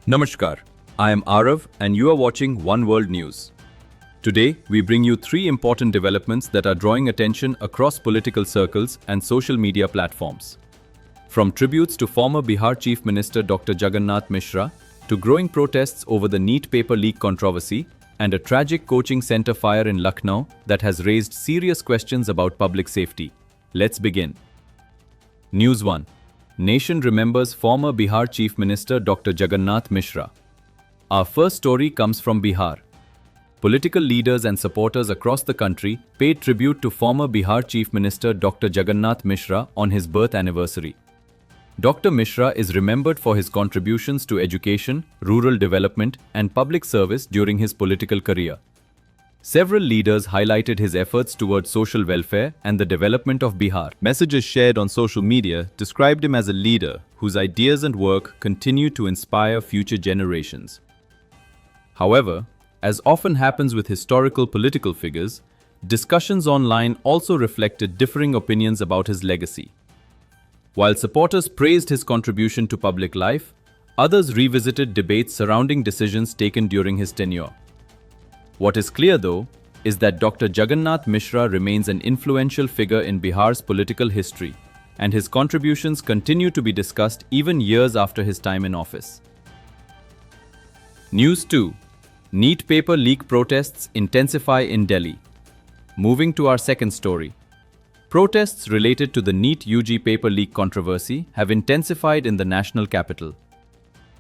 Namaskar, I am Arav and you are watching One World News. Today, we bring you three important developments that are drawing attention across political circles and social media platforms. From tributes to former Bihar Chief Minister Dr. Jagannath Mishra, to growing protests over the NEET paper leak controversy, and a tragic coaching center fire in Lucknow that has raised serious questions about public safety. Let's begin. News 1. Nation remembers former Bihar Chief Minister Dr. Jagannath Mishra. Our first story comes from Bihar. Political leaders and supporters across the country paid tribute to former Bihar Chief Minister Dr. Jagannath Mishra on his birth anniversary. Dr. Mishra is remembered for his contributions to education, rural development, and public service during his political career. Several leaders highlighted his efforts towards social welfare and the development of Bihar. Messages shared on social media described him as a leader whose ideas and work continue to inspire future generations. However, as often happens with historical political figures, discussions online also reflected differing opinions about his legacy. While supporters praised his contribution to public life, others revisited debates surrounding decisions taken during his tenure. What is clear, though, is that Dr. Jagannath Mishra remains an influential figure in Bihar's political history, and his contributions continue to be discussed even years after his time in office. News 2. NEET paper leak protests intensify in Delhi. Moving to our second story. Protests related to the NEET UG paper leak controversy have intensified in the national capital.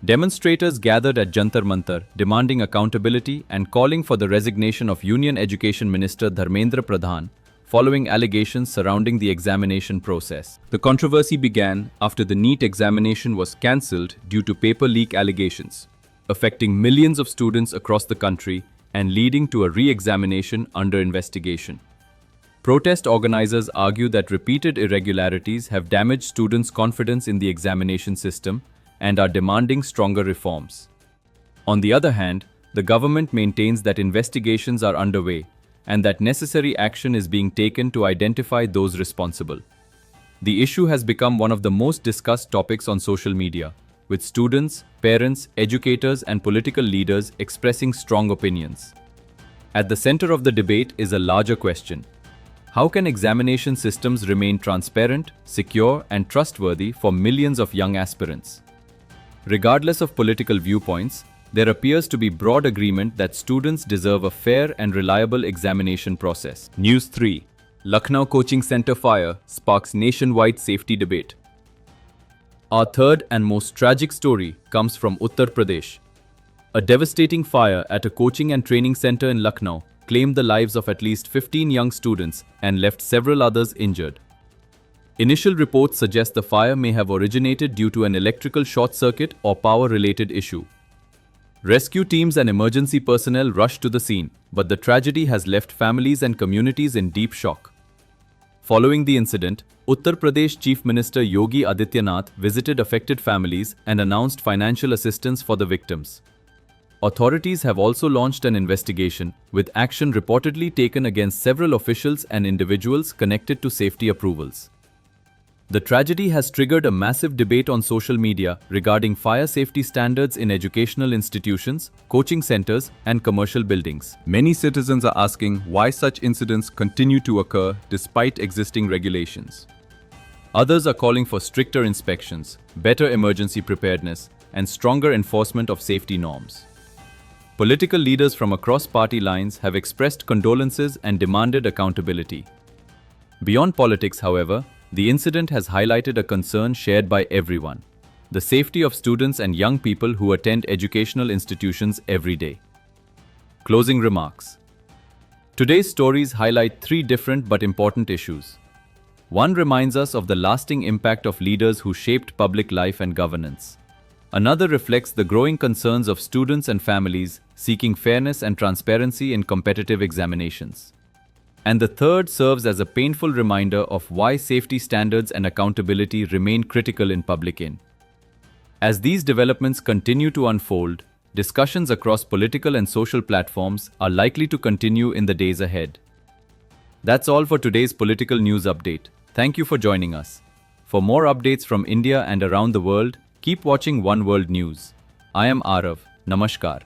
Demonstrators gathered at Jantar Mantar demanding accountability and calling for the resignation of Union Education Minister Dharmendra Pradhan following allegations surrounding the examination process. The controversy began after the NEET examination was cancelled due to paper leak allegations, affecting millions of students across the country and leading to a re-examination under investigation. Protest organizers argue that repeated irregularities have damaged students' confidence in the examination system and are demanding stronger reforms. On the other hand, the government maintains that investigations are underway and that necessary action is being taken to identify those responsible. The issue has become one of the most discussed topics on social media, with students, parents, educators, and political leaders expressing strong opinions. At the center of the debate is a larger question. How can examination systems remain transparent, secure, and trustworthy for millions of young aspirants? Regardless of political viewpoints, there appears to be broad agreement that students deserve a fair and reliable examination process. News 3. Lucknow coaching center fire sparks nationwide safety debate. Our third and most tragic story comes from Uttar Pradesh. A devastating fire at a coaching and training center in Lucknow claimed the lives of at least 15 young students and left several others injured. Initial reports suggest the fire may have originated due to an electrical short circuit or power-related issue. Rescue teams and emergency personnel rushed to the scene, but the tragedy has left families and communities in deep shock. Following the incident, Uttar Pradesh Chief Minister Yogi Adityanath visited affected families and announced financial assistance for the victims. Authorities have also launched an investigation, with action reportedly taken against several officials and individuals connected to safety approvals. The tragedy has triggered a massive debate on social media regarding fire safety standards in educational institutions, coaching centers, and commercial buildings. Many citizens are asking why such incidents continue to occur despite existing regulations. Others are calling for stricter inspections, better emergency preparedness, and stronger enforcement of safety norms. Political leaders from across party lines have expressed condolences and demanded accountability. Beyond politics, however, the incident has highlighted a concern shared by everyone: the safety of students and young people who attend educational institutions every day. Closing remarks. Today's stories highlight three different but important issues. One reminds us of the lasting impact of leaders who shaped public life and governance. Another reflects the growing concerns of students and families seeking fairness and transparency in competitive examinations. And the third serves as a painful reminder of why safety standards and accountability remain critical in public in. As these developments continue to unfold, discussions across political and social platforms are likely to continue in the days ahead. That's all for today's political news update. Thank you for joining us. For more updates from India and around the world, keep watching One World News. I am Arav. Namaskar.